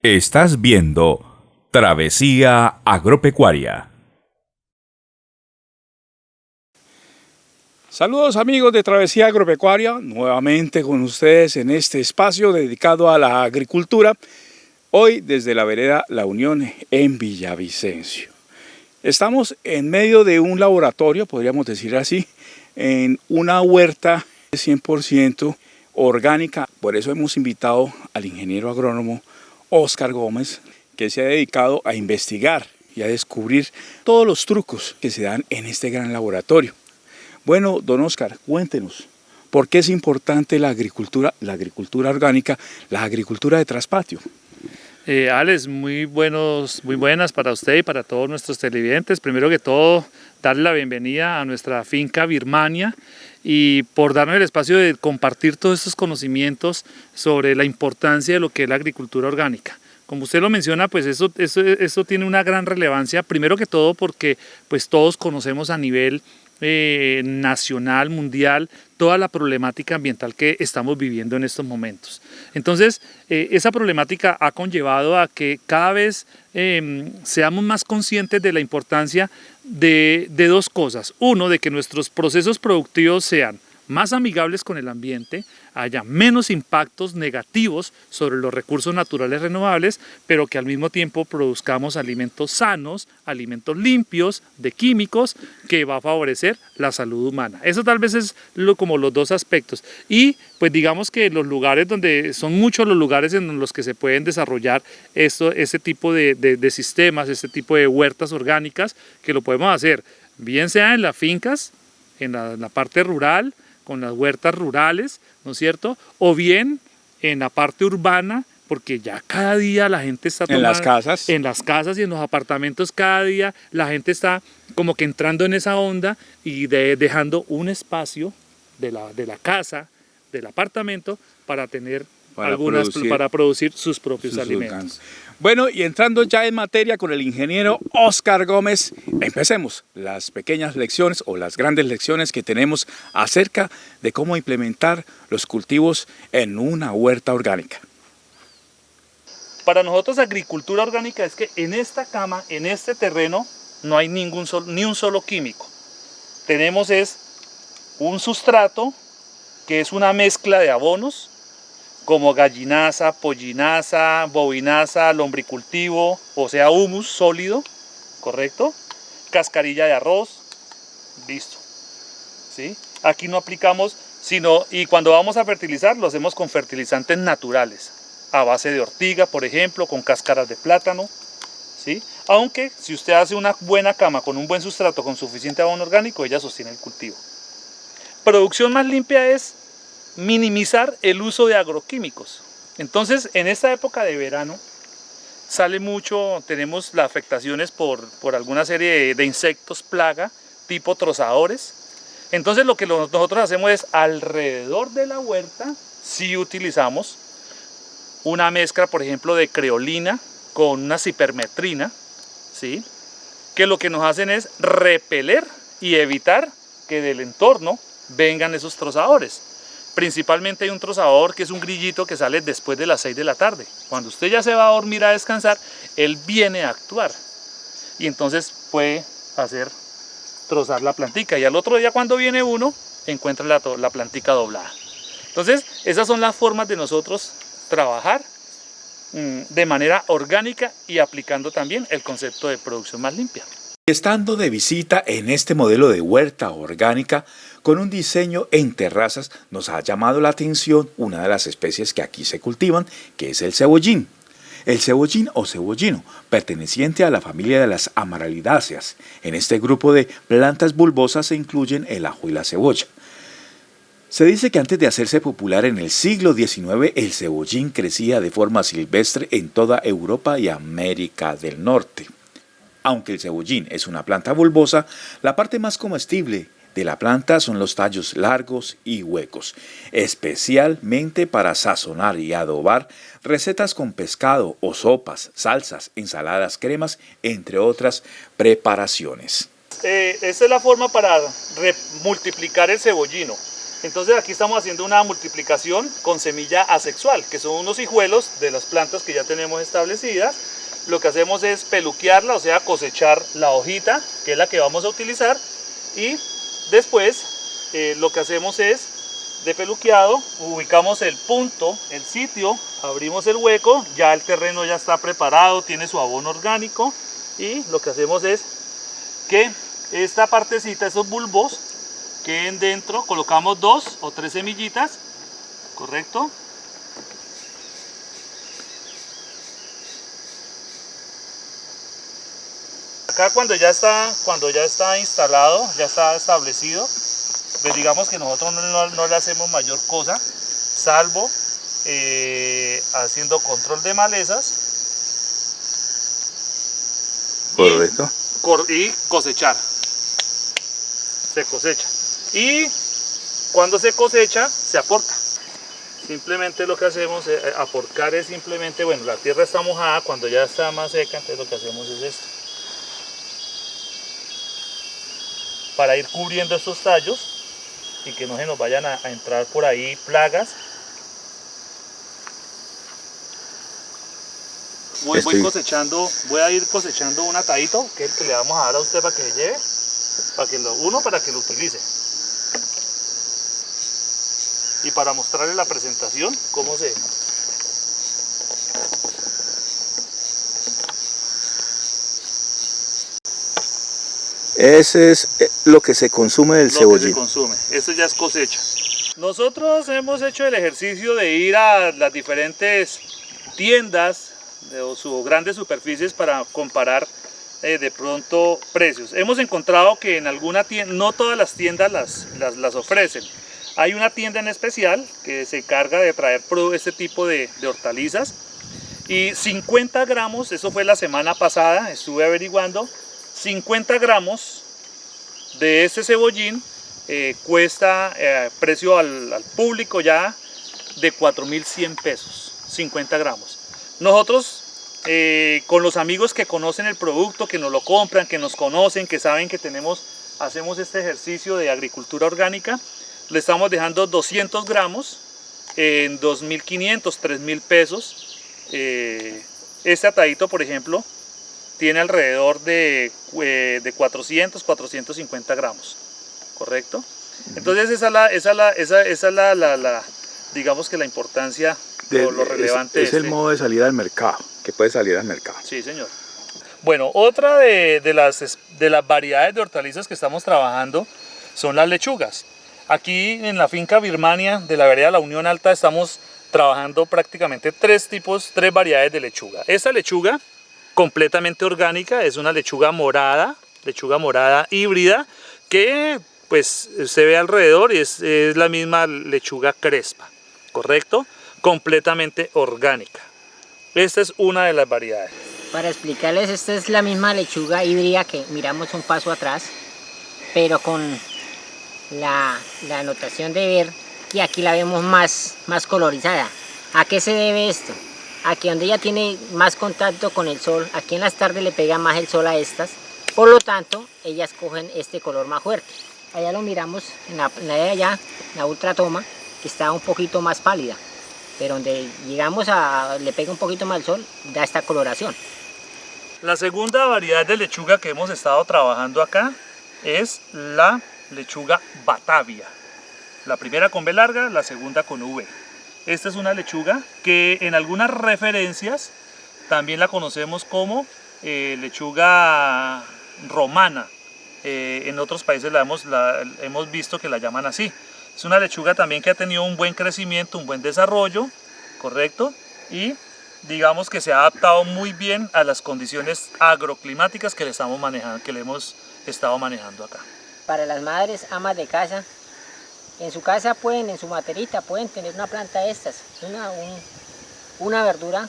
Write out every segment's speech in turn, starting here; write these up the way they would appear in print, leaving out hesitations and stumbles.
Estás viendo Travesía Agropecuaria. Saludos amigos de Travesía Agropecuaria, nuevamente con ustedes en este espacio dedicado a la agricultura, hoy desde la vereda La Unión en Villavicencio. Estamos en medio de un laboratorio, podríamos decir así, en una huerta 100% orgánica. Por eso hemos invitado al ingeniero agrónomo Óscar Gómez, que se ha dedicado a investigar y a descubrir todos los trucos que se dan en este gran laboratorio. Bueno, don Óscar, cuéntenos, ¿por qué es importante la agricultura orgánica, la agricultura de traspatio? Alex, muy buenas para usted y para todos nuestros televidentes. Primero que todo, darle la bienvenida a nuestra finca Birmania y por darnos el espacio de compartir todos estos conocimientos sobre la importancia de lo que es la agricultura orgánica. Como usted lo menciona, pues eso tiene una gran relevancia, primero que todo porque pues todos conocemos a nivel nacional, mundial, toda la problemática ambiental que estamos viviendo en estos momentos. Entonces, esa problemática ha conllevado a que cada vez seamos más conscientes de la importancia de dos cosas. Uno, de que nuestros procesos productivos sean más amigables con el ambiente, haya menos impactos negativos sobre los recursos naturales renovables, pero que al mismo tiempo produzcamos alimentos sanos, alimentos limpios, de químicos, que va a favorecer la salud humana. Eso tal vez es como los dos aspectos. Y pues digamos que los lugares donde son muchos los lugares en los que se pueden desarrollar este tipo de sistemas, este tipo de huertas orgánicas, que lo podemos hacer, bien sea en las fincas, en la parte rural, con las huertas rurales, ¿no es cierto? O bien en la parte urbana, porque ya cada día la gente está tomando... En las casas y en los apartamentos cada día la gente está como que entrando en esa onda y dejando un espacio de la casa, del apartamento, para tener para producir sus propios alimentos. Bueno, y entrando ya en materia con el ingeniero Óscar Gómez, empecemos las pequeñas lecciones o las grandes lecciones que tenemos acerca de cómo implementar los cultivos en una huerta orgánica. Para nosotros agricultura orgánica es que en esta cama, en este terreno, no hay ni un solo químico. Tenemos un sustrato que es una mezcla de abonos, como gallinaza, pollinaza, bovinaza, lombricultivo, o sea, humus sólido, ¿correcto? Cascarilla de arroz, listo. ¿Sí? Aquí no aplicamos, y cuando vamos a fertilizar, lo hacemos con fertilizantes naturales, a base de ortiga, por ejemplo, con cáscaras de plátano, ¿sí? Aunque, si usted hace una buena cama con un buen sustrato, con suficiente abono orgánico, ella sostiene el cultivo. Producción más limpia es minimizar el uso de agroquímicos. Entonces, en esta época de verano tenemos las afectaciones por alguna serie de insectos plaga, tipo trozadores. Entonces lo que nosotros hacemos es, alrededor de la huerta, si utilizamos una mezcla, por ejemplo, de creolina con una cipermetrina, ¿sí? Que lo que nos hacen es repeler y evitar que del entorno vengan esos trozadores. Principalmente hay un trozador que es un grillito que sale después de las 6 de la tarde. Cuando usted ya se va a dormir a descansar, él viene a actuar. Y entonces puede trozar la plantica. Y al otro día cuando viene uno, encuentra la plantica doblada. Entonces, esas son las formas de nosotros trabajar de manera orgánica y aplicando también el concepto de producción más limpia. Estando de visita en este modelo de huerta orgánica, con un diseño en terrazas, nos ha llamado la atención una de las especies que aquí se cultivan, que es el cebollín. El cebollín o cebollino, perteneciente a la familia de las amaralidáceas. En este grupo de plantas bulbosas se incluyen el ajo y la cebolla. Se dice que antes de hacerse popular en el siglo XIX, el cebollín crecía de forma silvestre en toda Europa y América del Norte. Aunque el cebollín es una planta bulbosa, la parte más comestible de la planta son los tallos largos y huecos, especialmente para sazonar y adobar recetas con pescado o sopas, salsas, ensaladas, cremas, entre otras preparaciones. Esta es la forma para multiplicar el cebollino. Entonces aquí estamos haciendo una multiplicación con semilla asexual, que son unos hijuelos de las plantas que ya tenemos establecidas. Lo que hacemos es peluquearla, o sea, cosechar la hojita, que es la que vamos a utilizar, y después lo que hacemos es, de peluqueado, ubicamos el punto, el sitio, abrimos el hueco, ya el terreno ya está preparado, tiene su abono orgánico, y lo que hacemos es que esta partecita, esos bulbos, queden dentro, colocamos 2 o 3 semillitas, ¿correcto? Acá cuando ya está instalado, ya está establecido, pues digamos que nosotros no le hacemos mayor cosa, salvo haciendo control de malezas. Correcto. Y cosechar. Se cosecha. Y cuando se cosecha, se aporca. Simplemente lo que hacemos, aporcar es simplemente, bueno, la tierra está mojada, cuando ya está más seca, entonces lo que hacemos es esto. Para ir cubriendo estos tallos y que no se nos vayan a entrar por ahí plagas. Voy a ir cosechando un atadito, que es el que le vamos a dar a usted para que le lleve, para que lo utilice. Y para mostrarle la presentación, cómo se... Ese es lo que se consume del cebollín. Lo que se consume, esto ya es cosecha. Nosotros hemos hecho el ejercicio de ir a las diferentes tiendas o grandes superficies para comparar de pronto precios. Hemos encontrado que en alguna tienda, no todas las tiendas las ofrecen. Hay una tienda en especial que se encarga de traer este tipo de hortalizas, y 50 gramos, eso fue la semana pasada, estuve averiguando, 50 gramos de este cebollín cuesta precio al público ya de 4.100 pesos, 50 gramos. Nosotros con los amigos que conocen el producto, que nos lo compran, que nos conocen, que saben que hacemos este ejercicio de agricultura orgánica, le estamos dejando 200 gramos en 2.500, 3.000 pesos. Este atadito, por ejemplo, tiene alrededor de 400, 450 gramos, ¿correcto? Entonces esa es la digamos que la importancia, lo relevante. Es el modo de salida al mercado, que puede salir al mercado. Sí, señor. Bueno, otra de las variedades de hortalizas que estamos trabajando son las lechugas. Aquí en la finca Birmania de la vereda La Unión Alta estamos trabajando prácticamente tres variedades de lechuga. Esta lechuga completamente orgánica es una lechuga morada híbrida, que pues se ve alrededor y es la misma lechuga crespa, ¿correcto? Completamente orgánica. Esta es una de las variedades. Para explicarles, esta es la misma lechuga híbrida que miramos un paso atrás, pero con la anotación de ver que aquí la vemos más colorizada. ¿A qué se debe esto? Aquí donde ella tiene más contacto con el sol, aquí en las tardes le pega más el sol a estas, por lo tanto ellas cogen este color más fuerte. Allá lo miramos en la de allá, la ultratoma, que está un poquito más pálida, pero donde llegamos le pega un poquito más el sol, da esta coloración. La segunda variedad de lechuga que hemos estado trabajando acá es la lechuga Batavia. La primera con B larga, la segunda con V. Esta es una lechuga que en algunas referencias también la conocemos como lechuga romana. En otros países hemos visto que la llaman así. Es una lechuga también que ha tenido un buen crecimiento, un buen desarrollo, ¿correcto? Y digamos que se ha adaptado muy bien a las condiciones agroclimáticas que le hemos estado manejando acá. Para las madres amas de casa, en su casa en su materita pueden tener una planta de estas, una verdura,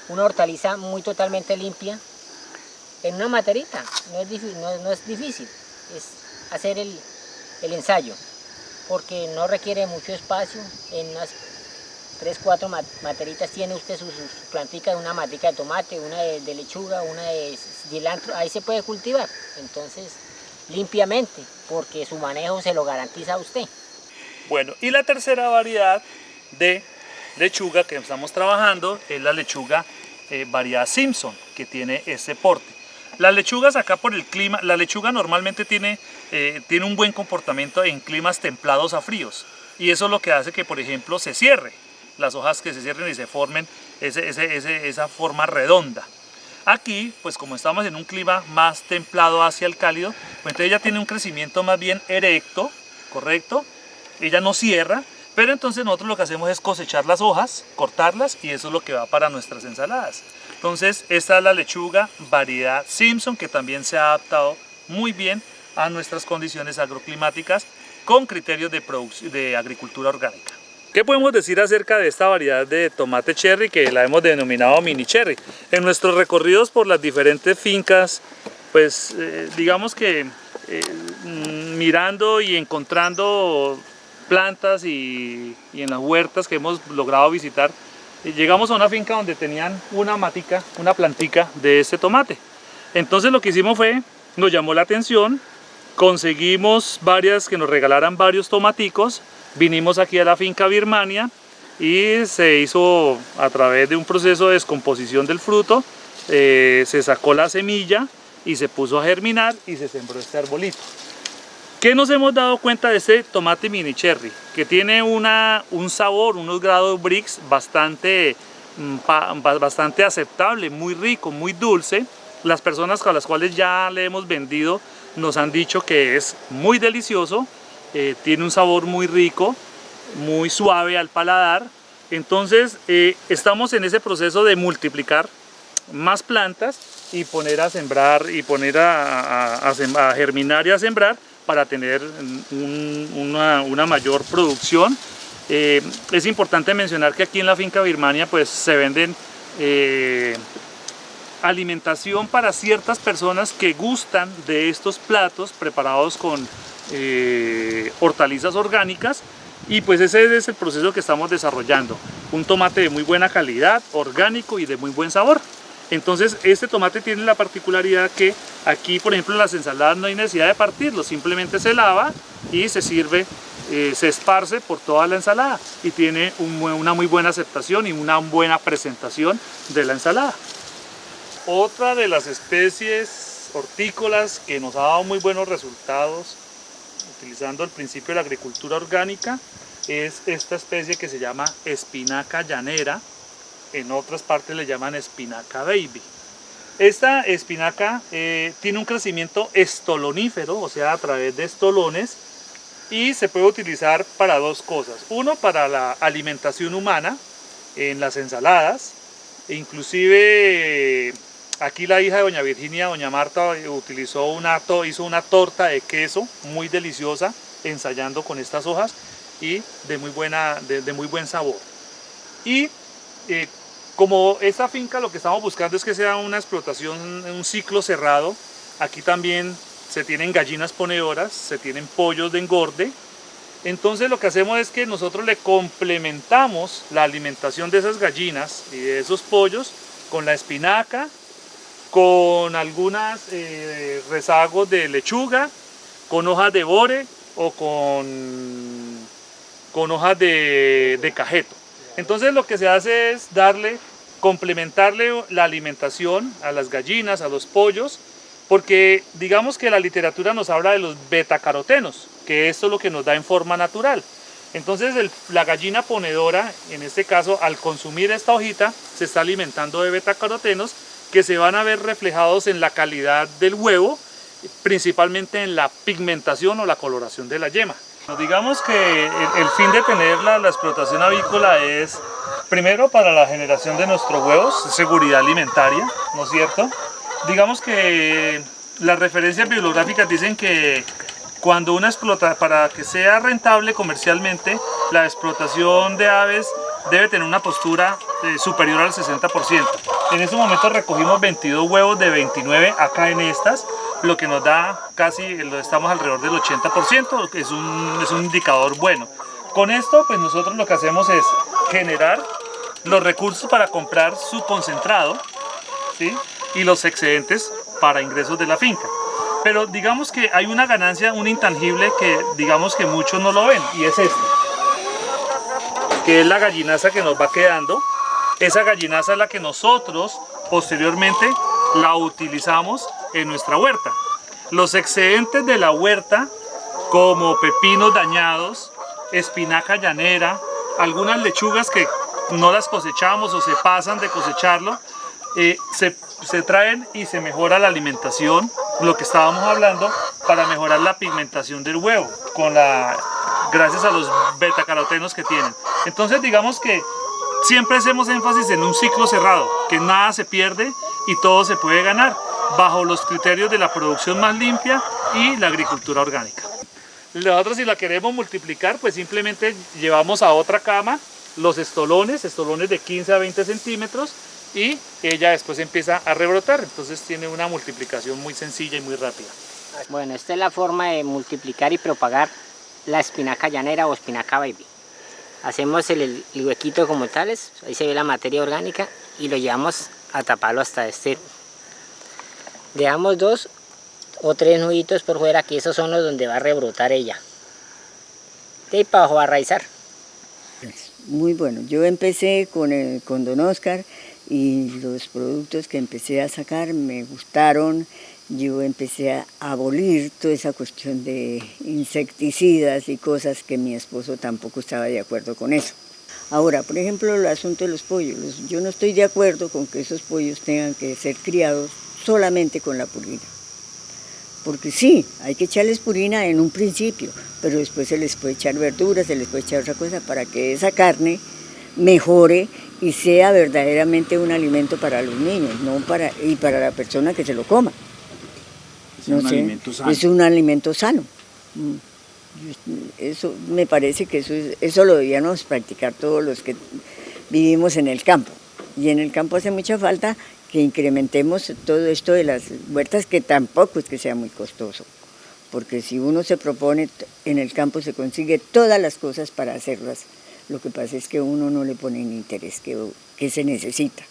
una hortaliza totalmente limpia, en una materita. No es difícil, es hacer el ensayo, porque no requiere mucho espacio. En unas 3, 4 materitas tiene usted sus plantitas, una matica de tomate, una de lechuga, una de cilantro, ahí se puede cultivar. Entonces, limpiamente, porque su manejo se lo garantiza a usted. Bueno, y la tercera variedad de lechuga que estamos trabajando es la lechuga variedad Simpson, que tiene ese porte. Las lechugas acá por el clima, la lechuga normalmente tiene un buen comportamiento en climas templados a fríos, y eso es lo que hace que, por ejemplo, se cierre, las hojas que se cierren y se formen esa forma redonda. Aquí, pues como estamos en un clima más templado hacia el cálido, pues entonces ella tiene un crecimiento más bien erecto, ¿correcto? Ella no cierra, pero entonces nosotros lo que hacemos es cosechar las hojas, cortarlas, y eso es lo que va para nuestras ensaladas. Entonces esta es la lechuga variedad Simpson, que también se ha adaptado muy bien a nuestras condiciones agroclimáticas con criterios de agricultura orgánica. ¿Qué podemos decir acerca de esta variedad de tomate cherry que la hemos denominado mini cherry? En nuestros recorridos por las diferentes fincas, pues digamos que mirando y encontrando plantas y en las huertas que hemos logrado visitar, llegamos a una finca donde tenían una plantica de este tomate. Entonces lo que hicimos fue, nos llamó la atención, conseguimos varias que nos regalaran varios tomaticos, vinimos aquí a la finca Birmania y se hizo a través de un proceso de descomposición del fruto, se sacó la semilla y se puso a germinar y se sembró este arbolito. ¿Qué nos hemos dado cuenta de este tomate mini cherry? Que tiene un sabor, unos grados Brix bastante aceptable, muy rico, muy dulce. Las personas a las cuales ya le hemos vendido nos han dicho que es muy delicioso, tiene un sabor muy rico, muy suave al paladar. Entonces estamos en ese proceso de multiplicar más plantas y poner a sembrar y poner a germinar y a sembrar para tener una mayor producción. Es importante mencionar que aquí en la finca Birmania pues se venden alimentación para ciertas personas que gustan de estos platos preparados con hortalizas orgánicas, y pues ese es el proceso que estamos desarrollando, un tomate de muy buena calidad, orgánico y de muy buen sabor. Entonces este tomate tiene la particularidad que aquí, por ejemplo, en las ensaladas no hay necesidad de partirlo, simplemente se lava y se sirve, se esparce por toda la ensalada y tiene una muy buena aceptación y una buena presentación de la ensalada. Otra de las especies hortícolas que nos ha dado muy buenos resultados utilizando el principio de la agricultura orgánica es esta especie que se llama espinaca llanera. En otras partes le llaman espinaca baby. Esta espinaca tiene un crecimiento estolonífero, o sea, a través de estolones, y se puede utilizar para dos cosas. Uno, para la alimentación humana en las ensaladas, e inclusive aquí la hija de doña Virginia, doña Marta, hizo una torta de queso muy deliciosa ensayando con estas hojas y de muy buen sabor. Y como esta finca lo que estamos buscando es que sea una explotación, un ciclo cerrado, aquí también se tienen gallinas ponedoras, se tienen pollos de engorde. Entonces lo que hacemos es que nosotros le complementamos la alimentación de esas gallinas y de esos pollos con la espinaca, con algunos rezagos de lechuga, con hojas de bore o con hojas de cajeto. Entonces lo que se hace es complementarle la alimentación a las gallinas, a los pollos, porque digamos que la literatura nos habla de los betacarotenos, que esto es lo que nos da en forma natural. Entonces la gallina ponedora, en este caso, al consumir esta hojita, se está alimentando de betacarotenos que se van a ver reflejados en la calidad del huevo, principalmente en la pigmentación o la coloración de la yema. Digamos que el fin de tener la explotación avícola es, primero, para la generación de nuestros huevos, seguridad alimentaria, ¿no es cierto? Digamos que las referencias bibliográficas dicen que cuando para que sea rentable comercialmente, la explotación de aves debe tener una postura superior al 60%. En este momento recogimos 22 huevos de 29 acá en estas, lo que nos da estamos alrededor del 80%, que es un indicador bueno. Con esto, pues nosotros lo que hacemos es generar los recursos para comprar su concentrado, ¿sí? Y los excedentes para ingresos de la finca. Pero digamos que hay una ganancia, un intangible que digamos que muchos no lo ven, y es este. que es la gallinaza que nos va quedando. Esa gallinaza es la que nosotros posteriormente la utilizamos en nuestra huerta. Los excedentes de la huerta, como pepinos dañados, espinaca llanera, algunas lechugas que no las cosechamos o se pasan de cosecharlo, se traen y se mejora la alimentación, lo que estábamos hablando, para mejorar la pigmentación del huevo, gracias a los betacarotenos que tienen. Entonces digamos que siempre hacemos énfasis en un ciclo cerrado, que nada se pierde y todo se puede ganar, bajo los criterios de la producción más limpia y la agricultura orgánica. Nosotros, si la queremos multiplicar, pues simplemente llevamos a otra cama los estolones de 15 a 20 centímetros, y ella después empieza a rebrotar, entonces tiene una multiplicación muy sencilla y muy rápida. Bueno, esta es la forma de multiplicar y propagar la espinaca llanera o espinaca baby. Hacemos el huequito como tales, ahí se ve la materia orgánica, y lo llevamos a taparlo hasta este. Dejamos 2 o 3 nuditos por fuera, que esos son los donde va a rebrotar ella. Y para abajo va a raizar. Muy bueno, yo empecé con don Oscar, y los productos que empecé a sacar me gustaron. Yo empecé a abolir toda esa cuestión de insecticidas y cosas que mi esposo tampoco estaba de acuerdo con eso. Ahora, por ejemplo, el asunto de los pollos. Yo no estoy de acuerdo con que esos pollos tengan que ser criados solamente con la purina. Porque sí, hay que echarles purina en un principio, pero después se les puede echar verduras, se les puede echar otra cosa para que esa carne mejore y sea verdaderamente un alimento para los niños, y para la persona que se lo coma. Alimento sano. Es un alimento sano. Eso me parece que eso lo debíamos practicar todos los que vivimos en el campo. Y en el campo hace mucha falta que incrementemos todo esto de las huertas, que tampoco es que sea muy costoso. Porque si uno se propone, en el campo se consigue todas las cosas para hacerlas. Lo que pasa es que uno no le pone en interés que se necesita.